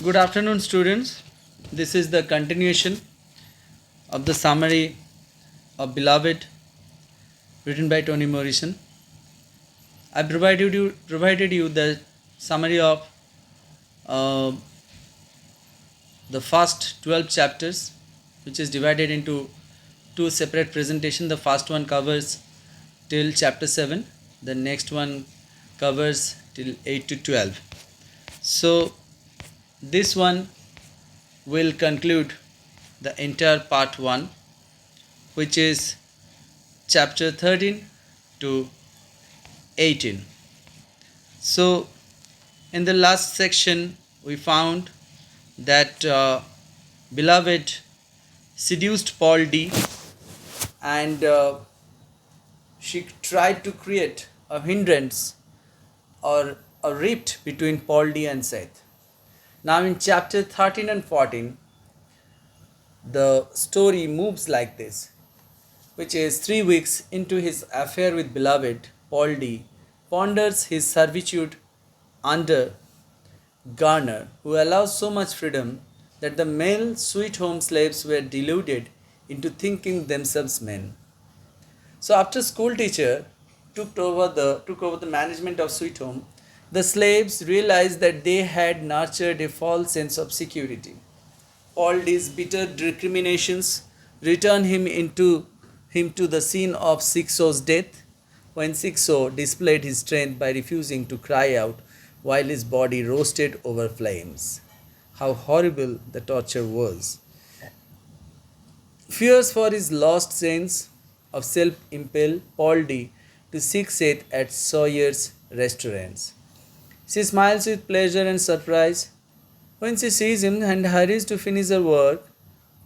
Good afternoon, students. This is the continuation of the summary of Beloved, written by Toni Morrison. I provided you the summary of uh, the first 12 chapters, which is divided into two separate presentations. The first one covers till chapter 7, the next one covers till 8 to 12. So, this one will conclude the entire part 1, which is chapter 13 to 18. So, in the last section, we found that Beloved seduced Paul D, and she tried to create a hindrance or a rift between Paul D and Seth. Now, in chapter 13 and 14, the story moves like this, which is 3 weeks into his affair with Beloved, Paul D ponders his servitude under Garner, who allows so much freedom that the male sweet home slaves were deluded into thinking themselves men. So after school teacher took over the management of sweet home, the slaves realized that they had nurtured a false sense of security. All these bitter recriminations returned him to the scene of Sixo's death, when Sixo displayed his strength by refusing to cry out while his body roasted over flames. How horrible the torture was! Fears for his lost sense of self impel Paul D to seek Seth at Sawyer's restaurants. She smiles with pleasure and surprise when she sees him and hurries to finish her work.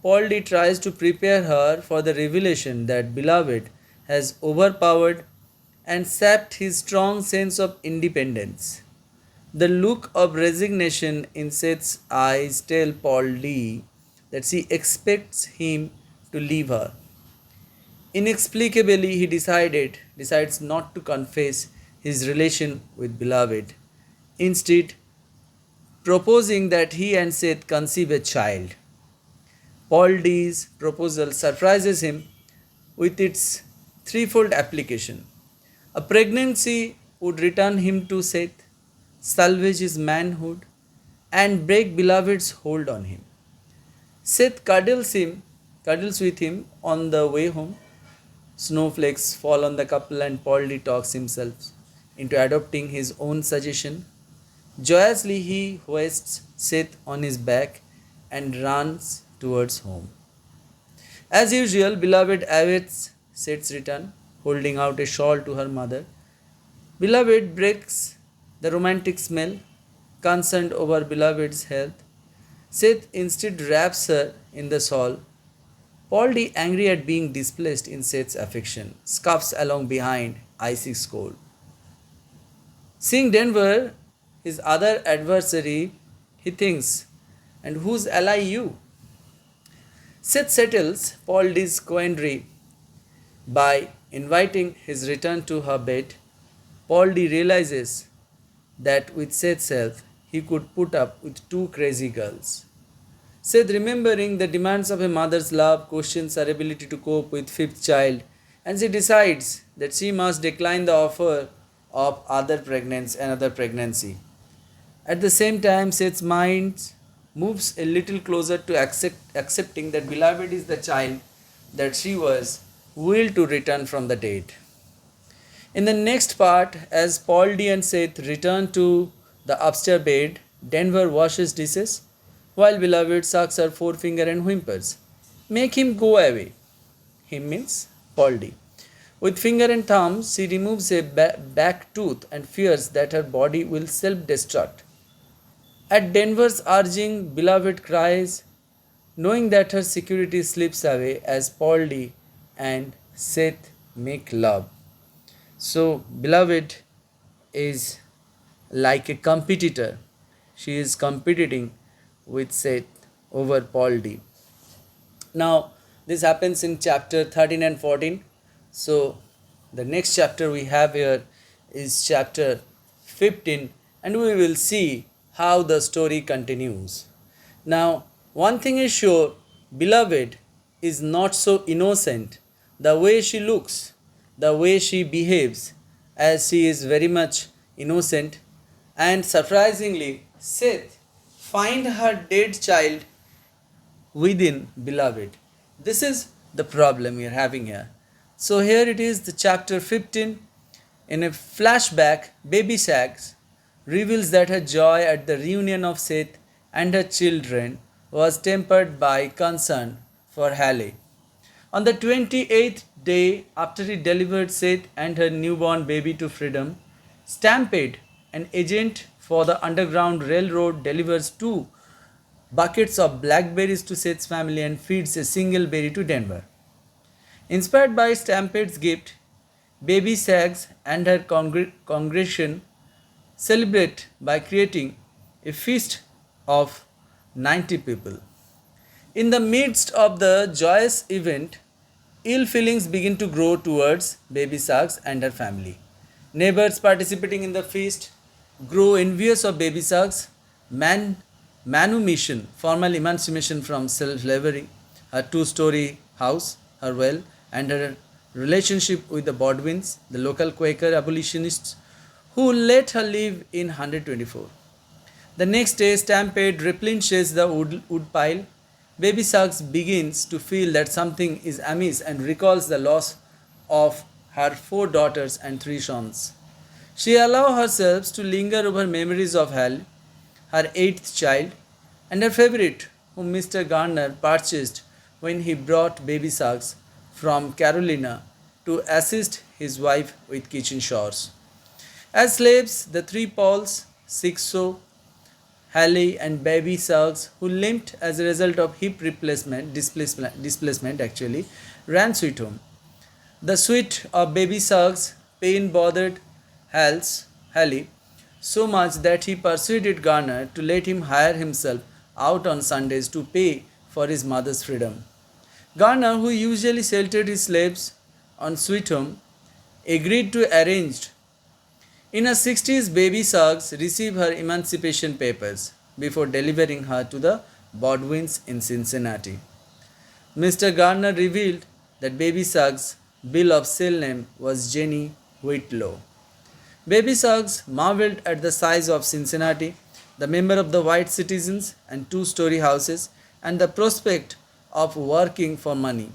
Paul D tries to prepare her for the revelation that Beloved has overpowered and sapped his strong sense of independence. The look of resignation in Seth's eyes tell Paul D that she expects him to leave her. Inexplicably, he decides not to confess his relation with Beloved, instead proposing that he and Seth conceive a child. Paul D's proposal surprises him with its threefold application. A pregnancy would return him to Seth, salvage his manhood, and break Beloved's hold on him. Seth cuddles with him on the way home. Snowflakes fall on the couple, and Paul D talks himself into adopting his own suggestion. Joyously, he hoists Seth on his back and runs towards home. As usual, Beloved awaits Seth's return, holding out a shawl to her mother. Beloved breaks the romantic smell, concerned over Beloved's health. Seth instead wraps her in the shawl. Paul D, angry at being displaced in Seth's affection, scuffs along behind, icy cold. Seeing Denver, his other adversary, he thinks, "And whose ally you?" Seth settles Paul D's quandary by inviting his return to her bed. Paul D realizes that with Seth's help, he could put up with two crazy girls. Seth, remembering the demands of a mother's love, questions her ability to cope with fifth child, and she decides that she must decline the offer of another pregnancy. At the same time, Seth's mind moves a little closer to accepting that Beloved is the child that she was willed to return from the dead. In the next part, as Paul D and Seth return to the upstairs bed, Denver washes dishes while Beloved sucks her forefinger and whimpers. "Make him go away." Him means Paul D. With finger and thumb, she removes a back tooth and fears that her body will self-destruct. At Denver's urging, Beloved cries, knowing that her security slips away as Paul D and Seth make love. So, Beloved is like a competitor. She is competing with Seth over Paul D. Now, this happens in chapter 13 and 14. So, the next chapter we have here is chapter 15, and we will see how the story continues. Now, one thing is sure, beloved is not so innocent. The way she looks, the way she behaves, as she is very much innocent, and surprisingly, Seth find her dead child within beloved. This is the problem we are having here. So here it is, the chapter 15. In a flashback, baby Sags reveals that her joy at the reunion of Seth and her children was tempered by concern for Halle. On the 28th day after he delivered Seth and her newborn baby to freedom, Stampede, an agent for the Underground Railroad, delivers two buckets of blackberries to Seth's family and feeds a single berry to Denver. Inspired by Stampede's gift, Baby Sags and her congregation celebrate by creating a feast of 90 people. In the midst of the joyous event, ill feelings begin to grow towards Baby Sags and her family. Neighbors participating in the feast grow envious of Baby Sags' manumission, formal emancipation from slavery, her two-story house, her well, and her relationship with the Bodwins, the local Quaker abolitionists, who let her live in 124. The next day, Stampede replenishes the wood pile. Baby Sags begins to feel that something is amiss and recalls the loss of her 4 daughters and 3 sons. She allows herself to linger over memories of Hal, her 8th child, and her favorite, whom Mr. Garner purchased when he brought Baby Sags from Carolina to assist his wife with kitchen chores. As slaves, the 3 Pauls, Sixo, Halle, and Baby Sags, who limped as a result of hip displacement actually, ran Sweet Home. The sweat of Baby Sags' pain bothered Halle so much that he persuaded Garner to let him hire himself out on Sundays to pay for his mother's freedom. Garner, who usually sheltered his slaves on Sweet Home, agreed to arrange. In her 60s, Baby Sags received her emancipation papers before delivering her to the Bodwins in Cincinnati. Mr. Garner revealed that Baby Sags' bill of sale name was Jenny Whitlow. Baby Sags marveled at the size of Cincinnati, the number of the white citizens and 2-story houses, and the prospect of working for money.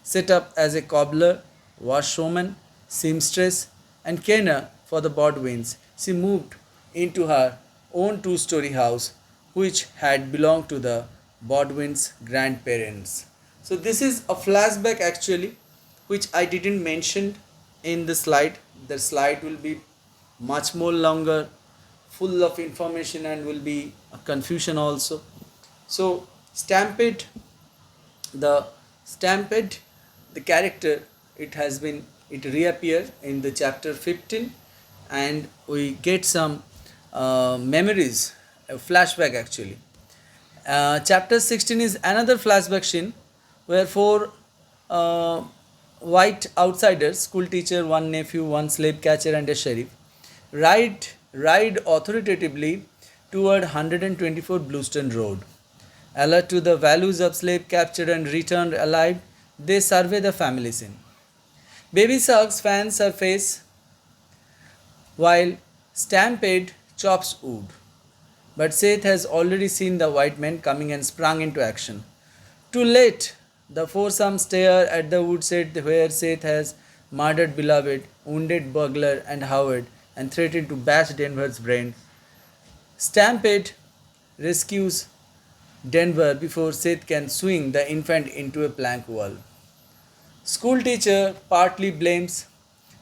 Set up as a cobbler, washwoman, seamstress, and kenner for the Bodwins, she moved into her own 2-story house, which had belonged to the Bodwins' grandparents. So this is a flashback actually, which I didn't mention in the slide. The slide will be much more longer, full of information, and will be a confusion also. So Stampede, the character, it reappear in the chapter 15, and we get some memories, a flashback actually. Chapter 16 is another flashback scene where 4 white outsiders, school teacher, 1 nephew, 1 slave catcher, and a sheriff, ride authoritatively toward 124 Blueston Road. Alert to the values of slave captured and returned alive, they survey the family scene. Baby Sags fans her face while Stampede chops wood. But Seth has already seen the white men coming and sprung into action. Too late, the foursome stare at the woodshed where Seth has murdered beloved, wounded burglar and Howard, and threatened to bash Denver's brains. Stampede rescues Denver before Seth can swing the infant into a plank wall. School teacher partly blames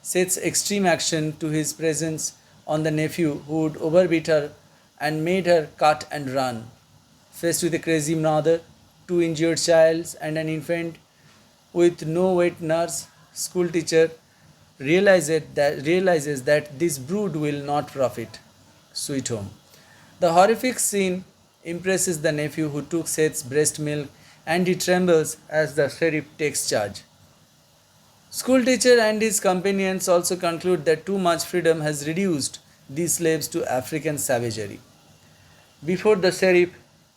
Seth's extreme action to his presence on the nephew who would overbeat her and made her cut and run. Faced with a crazy mother, 2 injured childs, and an infant with no wet nurse, school teacher realizes that this brood will not profit. Sweet Home. The horrific scene impresses the nephew, who took Seth's breast milk, and he trembles as the sheriff takes charge. School teacher and his companions also conclude that too much freedom has reduced these slaves to African savagery. Before the sheriff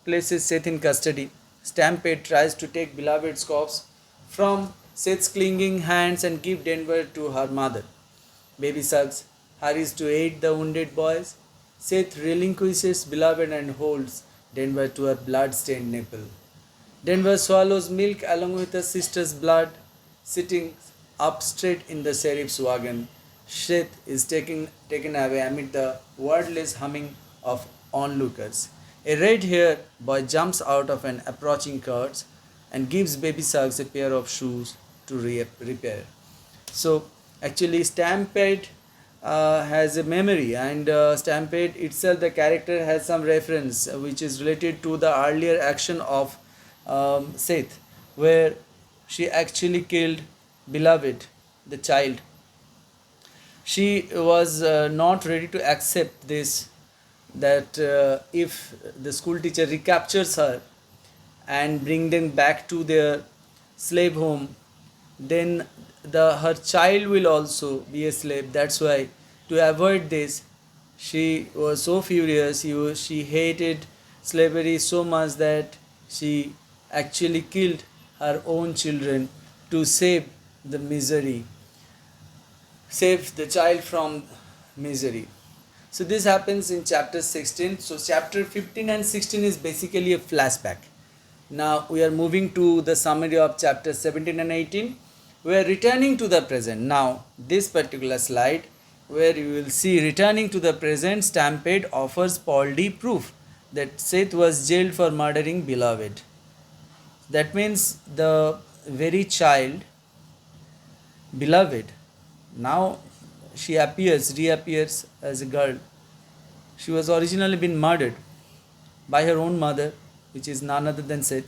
places Seth in custody, Stampede tries to take Beloved's corpse from Seth's clinging hands and give Denver to her mother. Baby Suggs hurries to aid the wounded boys. Seth relinquishes Beloved and holds Denver to her blood-stained nipple. Denver swallows milk along with her sister's blood, sitting up straight in the sheriff's wagon. Seth is taken away amid the wordless humming of onlookers. A red-haired boy jumps out of an approaching cart and gives Baby Suggs a pair of shoes to repair. So actually, Stampede has a memory, and Stampede itself, the character has some reference which is related to the earlier action of Seth, where she actually killed Beloved, the child. She was not ready to accept this, that if the school teacher recaptures her and bring them back to their slave home, then her child will also be a slave. That's why, to avoid this, she was so furious. She hated slavery so much that she actually killed her own children to save the misery, save the child from misery. So this happens in chapter 16. So chapter 15 and 16 is basically a flashback. Now we are moving to the summary of chapter 17 and 18. We are returning to the present. Now this particular slide, where you will see returning to the present, Stampede offers Paul D proof that Seth was jailed for murdering Beloved. That means the very child, Beloved, now she reappears as a girl. She was originally been murdered by her own mother, which is none other than Seth.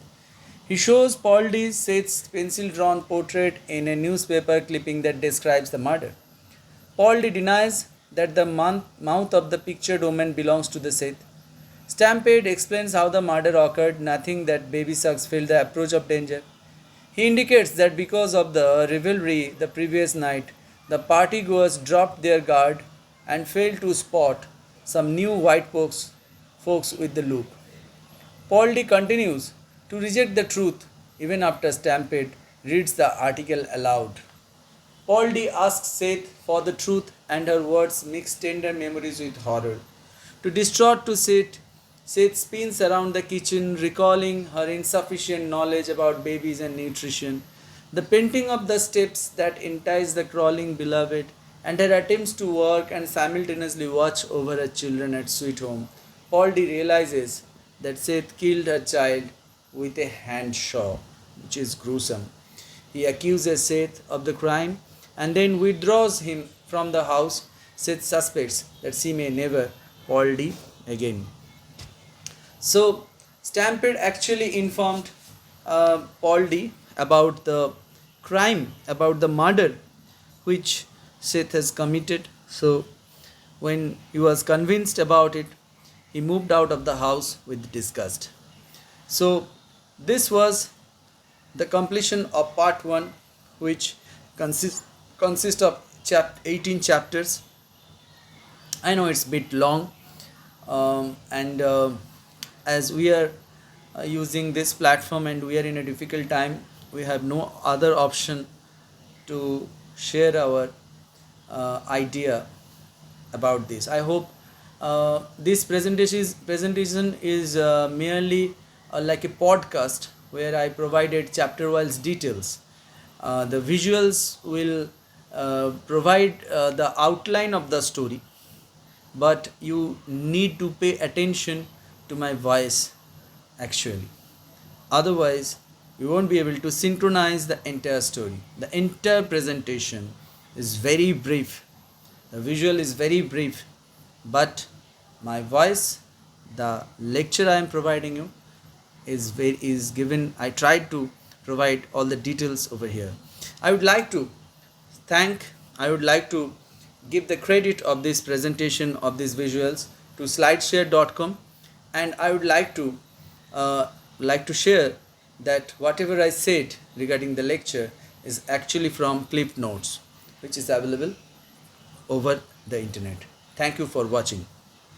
He shows Paul D. Seth's pencil-drawn portrait in a newspaper clipping that describes the murder. Paul D. denies that the mouth of the pictured woman belongs to the Seth. Stampede explains how the murder occurred, nothing that Baby Suggs felt the approach of danger. He indicates that because of the rivalry the previous night, the partygoers dropped their guard and failed to spot some new white folks with the loop. Paul D. continues to reject the truth even after Stampede reads the article aloud. Paul D. asks Seth for the truth, and her words mix tender memories with horror. To distraught to Seth spins around the kitchen, recalling her insufficient knowledge about babies and nutrition, the painting of the steps that entice the crawling Beloved, and her attempts to work and simultaneously watch over her children at Sweet Home. Paul D. realizes that Seth killed her child with a hand saw, which is gruesome. He accuses Seth of the crime and then withdraws him from the house. Seth suspects that she may never Paul D. again. So, Stampede actually informed Paul D. about the crime, about the murder which Seth has committed. So, when he was convinced about it, he moved out of the house with disgust. So, this was the completion of part 1, which consists of 18 chapters. I know it's a bit long, and as we are using this platform and we are in a difficult time, we have no other option to share our idea about this. I hope this presentation is merely like a podcast where I provided chapter-wise details. The visuals will provide the outline of the story, but you need to pay attention to my voice actually. Otherwise, you won't be able to synchronize the entire story. The entire presentation is very brief. The visual is very brief, but my voice, the lecture I am providing you, is given. I tried to provide all the details over here. I would like to give the credit of this presentation of these visuals to slideshare.com, and I would like to share that whatever I said regarding the lecture is actually from Clip Notes, which is available over the internet. Thank you for watching.